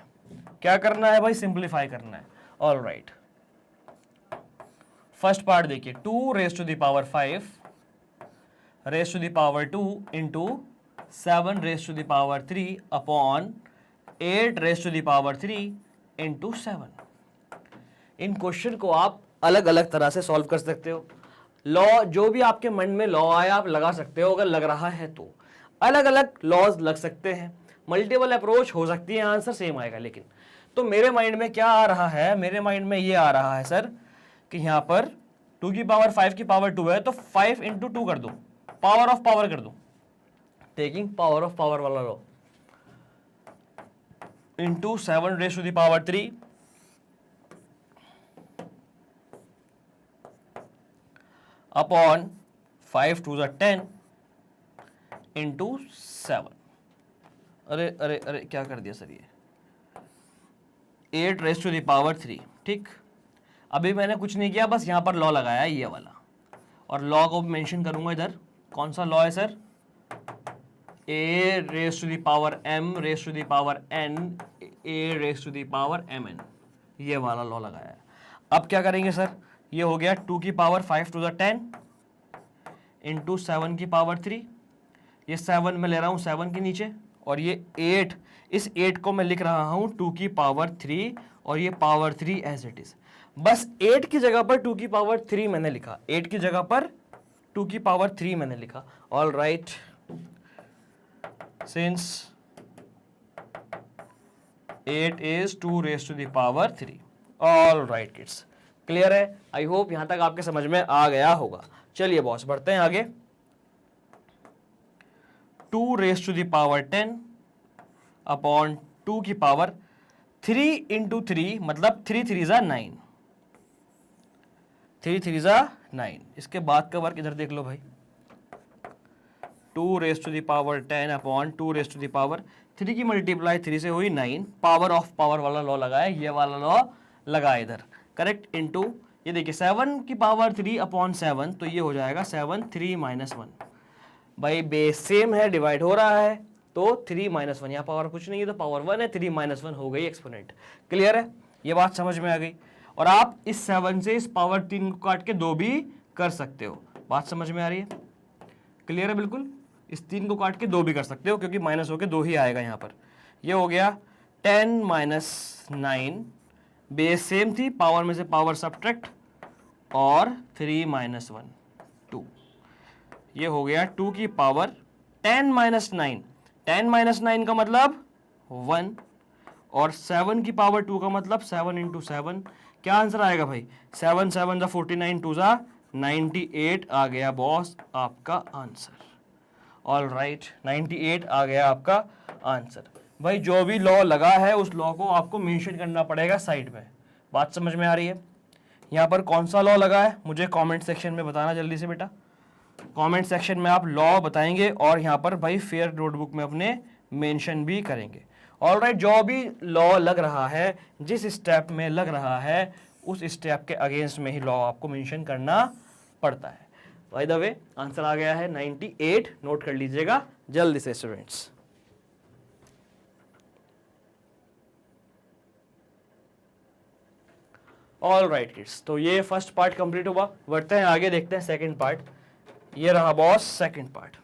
A: क्या करना है भाई, सिंप्लीफाई करना है। ऑल राइट, फर्स्ट पार्ट देखिए, 2 raise to the power 5 raise to the power 2 into 7 raise to the power 3 upon 8 raise to the power 3 into 7। इन क्वेश्चन को आप अलग अलग तरह से सॉल्व कर सकते हो। लॉ, जो भी आपके मन में लॉ आया आप लगा सकते हो, अगर लग रहा है तो अलग अलग लॉज लग सकते हैं, मल्टीपल अप्रोच हो सकती है, आंसर सेम आएगा। लेकिन तो मेरे माइंड में क्या आ रहा है, मेरे माइंड में ये आ रहा है सर कि यहाँ पर 2 की पावर 5 की पावर 2 है, तो 5 इंटू 2 कर दो, पावर ऑफ पावर कर दो, टेकिंग पावर ऑफ पावर वाला law, into 7 raise to the power 3 upon 5 2 10 into 7। अरे अरे अरे क्या कर दिया सर, ये 8 रेज़ टू द पावर 3। ठीक, अभी मैंने कुछ नहीं किया, बस यहाँ पर लॉ लगाया ये वाला, और लॉ को भी मेंशन करूंगा इधर। कौन सा लॉ है sir, a raise to the power m raise to the power n, a raise to the power mn, ये वाला लॉ लगाया है। अब क्या करेंगे सर, ये हो गया 2 की पावर 5 टू द 10 इंटू 7 की पावर 3, ये 7 में ले रहा हूँ 7 के नीचे, और ये 8, इस 8 को मैं लिख रहा हूँ 2 की पावर 3, और ये पावर 3 एज इट इज। बस 8 की जगह पर 2 की पावर 3 मैंने लिखा, 8 की जगह पर 2 की पावर 3 मैंने लिखा। All right, since 8 is 2 raise to the power 3। All right kids, clear है? आई होप यहां तक आपके समझ में आ गया होगा। चलिए बॉस बढ़ते हैं आगे। 2 raise to the power 10 upon 2 की पावर 3 इंटू 3, मतलब 3 3 ज़ा 9, 3 3 ज़ा 9। इसके बाद का वर्क इधर देख लो भाई, 2 raise to the power 10 upon 2 raise to the power 3 की मल्टीप्लाई 3 से हुई 9, पावर ऑफ पावर वाला लॉ लगाया, ये वाला लॉ लगाया इधर, करेक्ट। इंटू ये देखिए 7 की पावर 3 अपॉन 7, तो ये हो जाएगा 7 3 माइनस 1। भाई बेस सेम है, डिवाइड हो रहा है, तो 3 माइनस 1, यहाँ पावर कुछ नहीं है तो पावर 1 है, 3 माइनस 1 हो गई एक्सपोनेंट। क्लियर है? ये बात समझ में आ गई। और आप इस 7 से इस पावर 3 को काट के 2 भी कर सकते हो। बात समझ में आ रही है? क्लियर है बिल्कुल? इस 3 को काट के 2 भी कर सकते हो, क्योंकि माइनस होके 2 ही आएगा यहाँ पर। ये हो गया 10 माइनस 9, बेस सेम थी, पावर में से पावर सब्ट्रैक्ट, और 3 माइनस 1 2। ये हो गया 2 की पावर 10 माइनस 9, 10 माइनस 9 का मतलब 1, और 7 की पावर 2 का मतलब 7 इंटू 7, क्या आंसर आएगा भाई? 7 7 49 2 98 आ गया बॉस आपका आंसर। ऑल राइट, 98 आ गया आपका आंसर। भाई जो भी लॉ लगा है उस लॉ को आपको मेंशन करना पड़ेगा साइड में। बात समझ में आ रही है? यहाँ पर कौन सा लॉ लगा है मुझे कमेंट सेक्शन में बताना जल्दी से बेटा। कमेंट सेक्शन में आप लॉ बताएंगे और यहाँ पर भाई फेयर नोटबुक में अपने मेंशन भी करेंगे। ऑलराइट, जो भी लॉ लग रहा है, जिस स्टेप में लग रहा है, उस स्टेप के अगेंस्ट में ही लॉ आपको मेंशन करना पड़ता है। बाय द वे आंसर आ गया है 98, नोट कर लीजिएगा जल्दी से स्टूडेंट्स। ऑल राइट किड्स, तो ये फर्स्ट पार्ट कंप्लीट हुआ। बढ़ते हैं आगे, देखते हैं सेकंड पार्ट। ये रहा boss second part.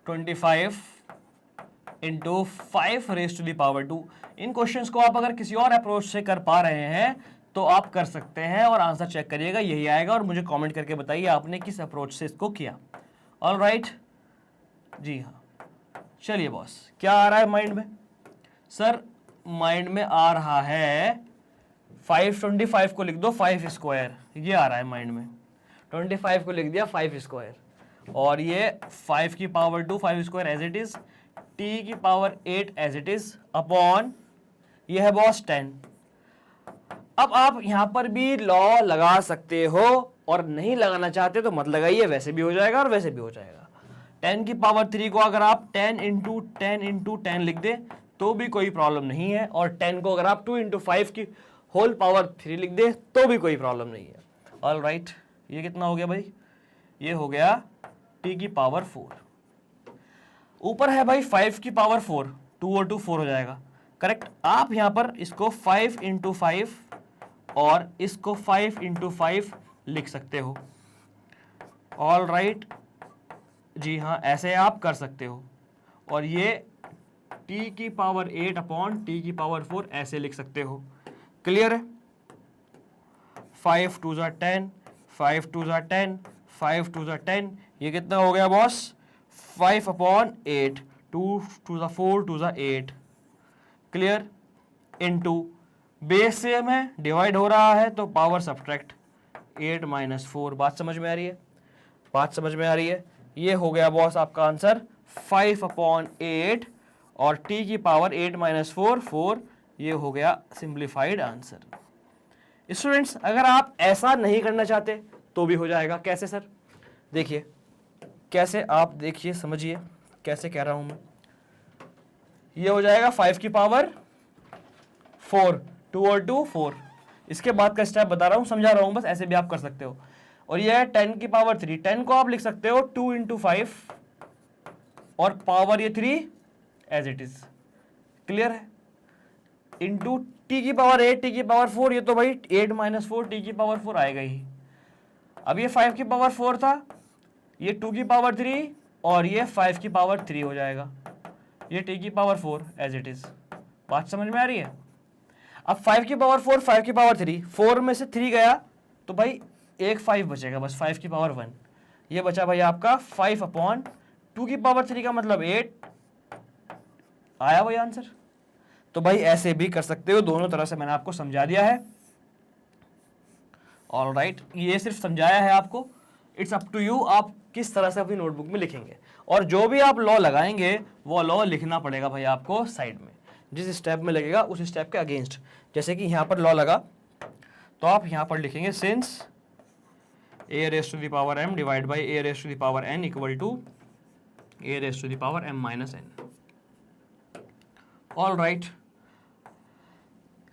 A: Twenty 25 into 5 raise to the power 2। इन क्वेश्चंस को आप अगर किसी और अप्रोच से कर पा रहे हैं तो आप कर सकते हैं और आंसर चेक करिएगा, यही आएगा और मुझे कमेंट करके बताइए आपने किस अप्रोच से इसको किया। ऑल राइट, जी हाँ। चलिए बॉस, क्या आ रहा है माइंड में? सर माइंड में आ रहा है 525 को लिख दो 5 स्क्वायर, ये आ रहा है माइंड में। 25 को लिख दिया 5 स्क्वायर और ये 5 की पावर 2 5 square as it is, t की पावर 8 एज इट इज अपॉन ये है बॉस 10। अब आप यहां पर भी लॉ लगा सकते हो और नहीं लगाना चाहते तो मत लगाइए, वैसे भी हो जाएगा और वैसे भी हो जाएगा। 10 की पावर 3 को अगर आप 10 इंटू 10 इंटू 10 लिख दे तो भी कोई प्रॉब्लम नहीं है, और 10 को अगर आप 2 इंटू 5 की होल पावर 3 लिख दे तो भी कोई प्रॉब्लम नहीं है। ऑल राइट, ये कितना हो गया भाई? ये हो गया t की पावर 4। ऊपर है भाई 5 की पावर 4, 2 और 2 4 हो जाएगा, करेक्ट। आप यहां पर इसको 5 इंटू 5 और इसको 5 इंटू 5 लिख सकते हो। ऑल राइट, जी हाँ, ऐसे आप कर सकते हो। और ये t की पावर 8 अपॉन t की पावर 4 ऐसे लिख सकते हो। क्लियर है? 5 2 10, 5 2 10, 5 2 10, ये कितना हो गया boss? 5 upon 8, 2 2 4 2 8। Clear? Into base same है, डिवाइड हो रहा है तो पावर सब्ट्रैक्ट 8 माइनस 4। बात समझ में आ रही है? बात समझ में आ रही है? ये हो गया बॉस आपका आंसर 5 अपॉन 8 और t की पावर 8 माइनस 4 4, ये हो गया सिंप्लीफाइड आंसर। स्टूडेंट्स, अगर आप ऐसा नहीं करना चाहते तो भी हो जाएगा। कैसे सर? देखिए कैसे, आप देखिए समझिए कैसे कह रहा हूं मैं। ये हो जाएगा 5 की पावर 4, 2 और 2 4। इसके बाद का स्टेप बता रहा हूं, समझा रहा हूं बस, ऐसे भी आप कर सकते हो। और ये है 10 की पावर 3, 10 को आप लिख सकते हो 2 इंटू 5 और पावर ये 3 एज इट इज। क्लियर है? इंटू टी की पावर 8, टी की पावर 4, ये तो भाई 8 माइनस 4 टी की पावर 4 आएगा ही। अब ये 5 की पावर 4 था, ये 2 की पावर 3 और ये 5 की पावर 3 हो जाएगा, ये टी की पावर 4 एज इट इज। बात समझ में आ रही है? अब 5 की पावर 4, 5 की पावर 3, 4 में से 3 गया तो भाई एक 5 बचेगा बस, 5 की पावर 1। ये बचा भाई आपका 5 अपॉन 2 की पावर 3 का मतलब 8। आया भाई आंसर? तो भाई ऐसे भी कर सकते हो, दोनों तरह से मैंने आपको समझा दिया है। ऑल राइट, ये सिर्फ समझाया है आपको, इट्स अप टू यू आप किस तरह से अपनी नोटबुक में लिखेंगे। और जो भी आप लॉ लगाएंगे वो लॉ लिखना पड़ेगा भाई आपको साइड में, जिस स्टेप में लगेगा उस स्टेप के अगेंस्ट। जैसे कि यहाँ पर लॉ लगा तो आप यहाँ पर लिखेंगे since a raise to the power m divide by a raise to the power n equal to a raise to the power m minus n। All right,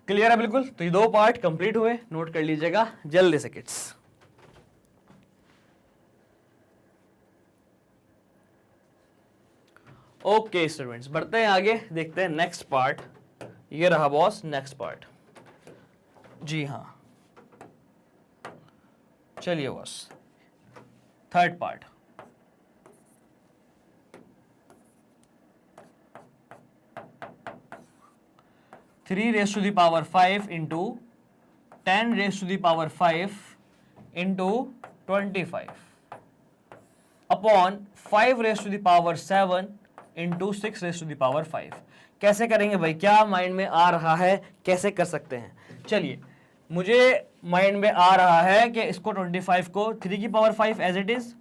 A: clear है बिल्कुल? तो ये दो पार्ट कंप्लीट हुए, नोट कर लीजिएगा जल्दी से किड्स। ओके स्टूडेंट्स, बढ़ते हैं आगे, देखते हैं नेक्स्ट पार्ट। ये रहा बॉस नेक्स्ट पार्ट। जी हाँ, चलिए boss third part. Three raise to the power 5 into 10 raise to the power 5 into 25 upon 5 raise to the power 7 into 6 raise to the power 5। कैसे करेंगे भाई, क्या माइंड में आ रहा है, कैसे कर सकते हैं? चलिए, मुझे माइंड में आ रहा है कि इसको 25 को 3 की पावर 5 एज इट इज,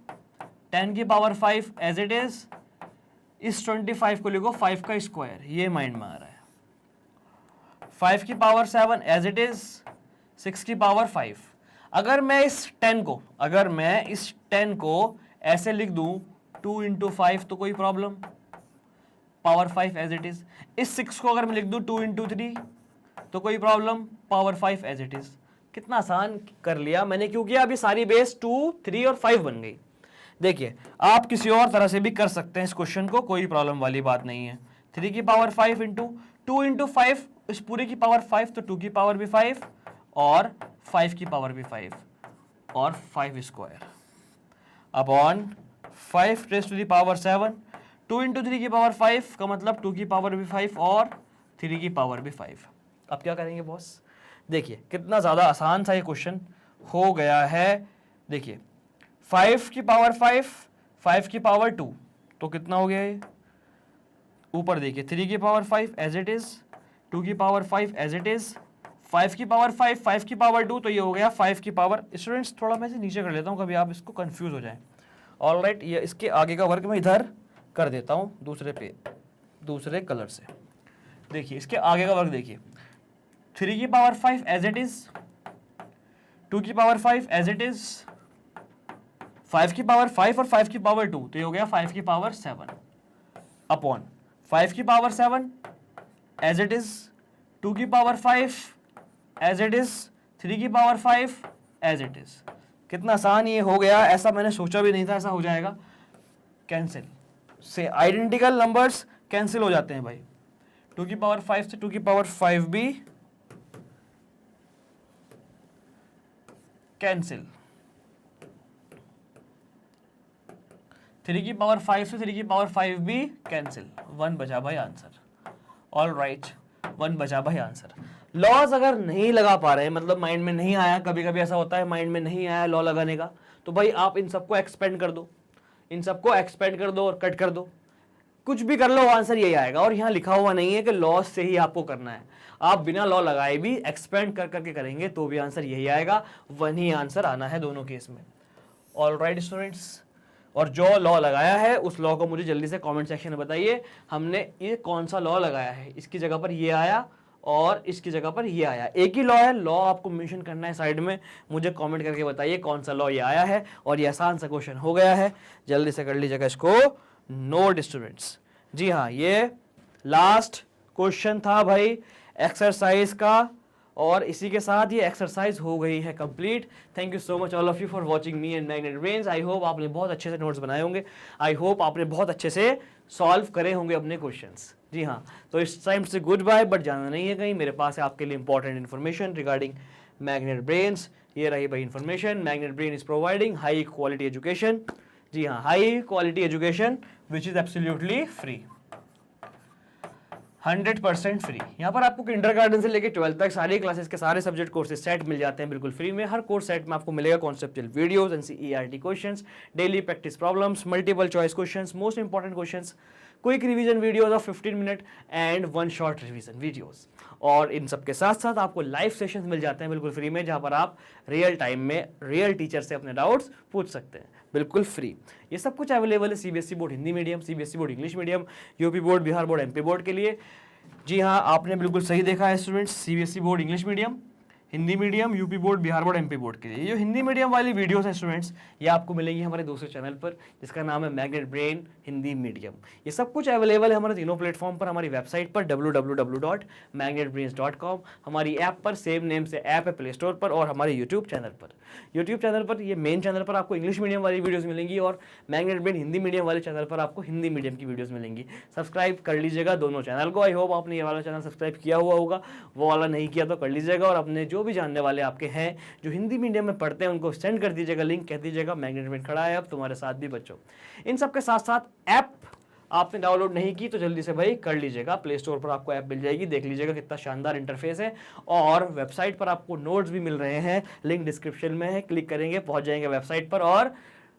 A: 10 की पावर 5 एज इट इज, इस 25 को लिखो 5 का स्क्वायर, ये माइंड में आ रहा है। 5 की पावर 7 एज इट इज, 6 की पावर 5। अगर मैं इस 10 को ऐसे लिख दूं 2 इंटू 5 तो कोई problem, power 5 as it is. इस 6 को अगर मैं लिख दूं 2 इंटू 3 तो कोई problem, power 5 as it is. कितना आसान कर लिया मैंने, क्योंकि अभी सारी बेस 2, 3 और 5 बन गई। देखिए, आप किसी और तरह से भी कर सकते हैं इस क्वेश्चन को, कोई प्रॉब्लम वाली बात नहीं है। 3 की पावर 5 इंटू 2 इंटू 5, इस पूरे की पावर 5 तो 2 की पावर भी 5 और 5 की पावर भी 5 और 5 square upon 5 raise to the power 7। 2 into 3 की पावर 5 का मतलब 2 की पावर भी 5 और 3 की पावर भी 5। अब क्या करेंगे बॉस? देखिए कितना ज़्यादा आसान सा ये क्वेश्चन हो गया है। देखिए 5 की पावर 5, 5 की पावर 2 तो कितना हो गया ये? ऊपर देखिए 3 की पावर 5 एज इट इज, 2 की पावर 5 एज इट इज, 5 की पावर 5, 5 की पावर 2 तो ये हो गया 5 की पावर। स्टूडेंट्स थोड़ा मैं इसे नीचे कर लेता हूँ, कभी आप इसको कंफ्यूज हो जाए। ऑलराइट, ये इसके आगे का वर्क मैं इधर कर देता हूँ दूसरे कलर से। देखिए इसके आगे का वर्क देखिए, 3 की पावर 5 एज इट इज, 2 की पावर 5 एज इट इज, 5 की पावर 5 और 5 की पावर 2 तो ये हो गया 5 की पावर 7 अपॉन 5 की पावर 7 एज इट इज, 2 की पावर 5 एज इट इज, 3 की पावर 5 एज इट इज। कितना आसान ये हो गया, ऐसा मैंने सोचा भी नहीं था ऐसा हो जाएगा। कैंसिल से आइडेंटिकल नंबर्स कैंसिल हो जाते हैं भाई। 2 की पावर 5 से 2 की पावर 5 भी कैंसिल, 3 की पावर 5 से 3 की पावर 5 भी कैंसिल। 1 बचा भाई आंसर। ऑल राइट, 1 बचा भाई आंसर। लॉज अगर नहीं लगा पा रहे हैं, मतलब माइंड में नहीं आया, कभी कभी ऐसा होता है माइंड में नहीं आया लॉ लगाने का, तो भाई आप इन सबको एक्सपेंड कर दो, इन सबको एक्सपेंड कर दो और कट कर दो, कुछ भी कर लो, आंसर यही आएगा। और यहाँ लिखा हुआ नहीं है कि लॉ से ही आपको करना है, आप बिना लॉ लगाए भी एक्सपेंड कर करके करेंगे तो भी आंसर यही आएगा। 1 ही आंसर आना है दोनों केस में। ऑल राइट स्टूडेंट्स, और जो लॉ लगाया है उस लॉ को मुझे जल्दी से कमेंट सेक्शन में बताइए, हमने ये कौन सा लॉ लगाया है। इसकी जगह पर ये आया और इसकी जगह पर ये आया, एक ही लॉ है। लॉ आपको मेंशन करना है साइड में, मुझे कमेंट करके बताइए कौन सा लॉ ये आया है। और ये आसान सा क्वेश्चन हो गया है, जल्दी से कर लीजिएगा इसको नोट स्टूडेंट्स। जी हाँ, ये लास्ट क्वेश्चन था भाई एक्सरसाइज का, और इसी के साथ ये एक्सरसाइज हो गई है complete. Thank you so much all of you for watching me and magnet brains. I hope आपने बहुत अच्छे से नोट्स बनाए होंगे, आई होप आपने बहुत अच्छे से सॉल्व करे होंगे अपने क्वेश्चंस। जी हाँ, तो इस टाइम से गुड बाय, बट जाना नहीं है कहीं, मेरे पास है आपके लिए important information regarding magnet brains. ये रही भाई information. Magnet brain is providing high quality education. जी हाँ, high quality education which is absolutely free, 100% free. यहाँ पर आपको किंडरगार्टन से लेकर 12th तक सारी क्लासेस के सारे सब्जेक्ट कोर्सेज सेट मिल जाते हैं बिल्कुल फ्री में। हर कोर्स सेट में आपको मिलेगा conceptual videos, NCERT questions, daily practice problems, multiple choice questions, most important questions, quick revision videos of 15 minute and 1 short revision videos. और इन सब के साथ साथ आपको लाइव सेशंस मिल जाते हैं बिल्कुल फ्री में, जहाँ पर आप रियल टाइम में रियल टीचर से अपने डाउट्स पूछ सकते हैं बिल्कुल फ्री। ये सब कुछ अवेलेबल है CBSE board Hindi medium, CBSE board English medium, UP board, Bihar board, MP board के लिए। जी हाँ, आपने बिल्कुल सही देखा है students, CBSE board English medium, Hindi medium, UP board, Bihar board, MP board के लिए। ये जो हिंदी मीडियम वाली वीडियोस हैं स्टूडेंट्स, ये आपको मिलेंगी हमारे दूसरे चैनल पर जिसका नाम है मैग्नेट ब्रेन हिंदी मीडियम। ये सब कुछ अवेलेबल है हमारे तीनों प्लेटफॉर्म पर, हमारी वेबसाइट पर www.magnetbrains.com, हमारी ऐप पर सेम नेम से ऐप है प्ले स्टोर पर, और हमारे यूट्यूब चैनल पर। यूट्यूब चैनल पर ये मेन चैनल पर आपको इंग्लिश मीडियम वाली वीडियोस मिलेंगी, और मैग्नेट ब्रेन हिंदी मीडियम वाले चैनल पर आपको हिंदी मीडियम की वीडियोस मिलेंगी। सब्सक्राइब कर लीजिएगा दोनों चैनल को। आई होप आपने ये वाला चैनल सब्सक्राइब किया हुआ होगा, वो वाला नहीं किया तो कर लीजिएगा। और अपने जो भी जानने वाले आपके हैं जो हिंदी मीडियम में पढ़ते हैं उनको सेंड कर दीजिएगा लिंक, कह दीजिएगा मैग्नेट ब्रेन खड़ा है अब तुम्हारे साथ भी बच्चों। इन सब के साथ साथ ऐप आपने डाउनलोड नहीं की तो जल्दी से भाई कर लीजिएगा, प्ले स्टोर पर आपको ऐप मिल जाएगी, देख लीजिएगा कितना शानदार इंटरफेस है। और वेबसाइट पर आपको नोट्स भी मिल रहे हैं, लिंक डिस्क्रिप्शन में है, क्लिक करेंगे पहुंच जाएंगे वेबसाइट पर, और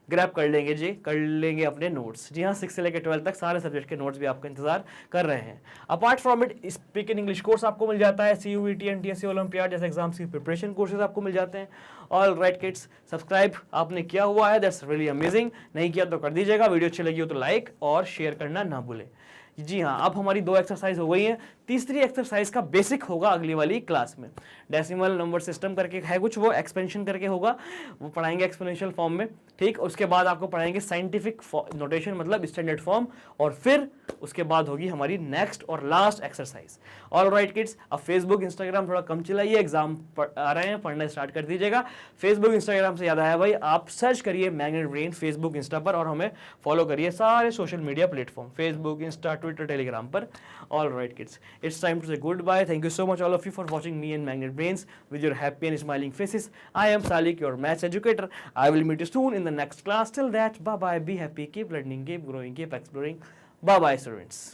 A: ग्रैब कर लेंगे जी, कर लेंगे अपने नोट्स। जी हाँ, 6 से लेकर 12 तक सारे सब्जेक्ट के नोट्स भी आपका इंतजार कर रहे हैं। Apart from it speaking English course आपको मिल जाता है, CUET NTSC ओलंपियाड जैसे एग्जाम्स की प्रिपरेशन कोर्सेज आपको मिल जाते हैं। ऑल राइट किड्स, सब्सक्राइब आपने किया हुआ है, दैट्स रियली अमेजिंग। नहीं किया तो कर दीजिएगा, वीडियो अच्छी लगी हो तो लाइक और शेयर करना ना भूलें। जी हाँ, अब हमारी 2 एक्सरसाइज हो गई हैं। तीसरी एक्सरसाइज का बेसिक होगा अगली वाली क्लास में। डेसिमल नंबर सिस्टम करके है कुछ, वो एक्सपेंशन करके होगा, वो पढ़ाएंगे एक्सपोनेंशियल फॉर्म में, ठीक। उसके बाद आपको पढ़ाएंगे साइंटिफिक नोटेशन मतलब स्टैंडर्ड फॉर्म, और फिर उसके बाद होगी हमारी नेक्स्ट और last exercise. All right kids, अब फेसबुक इंस्टाग्राम थोड़ा कम चलाइए, एग्जाम आ रहे हैं, पढ़ना स्टार्ट कर दीजिएगा। फेसबुक इंस्टाग्राम से याद आया भाई, आप सर्च करिए मैग्नेट ब्रेन फेसबुक इंस्टा पर, और हमें फॉलो करिए सारे social media platform, Facebook, Insta, Twitter, Telegram पर। ऑल राइट किड्स, it's time to say goodbye. Thank you so much all of you for watching me and Magnet Brains with your happy and smiling faces. I am Salik, your maths educator. I will meet you soon in the next class. Till that, bye bye, be happy, keep learning, keep growing, keep exploring. Bye bye, students.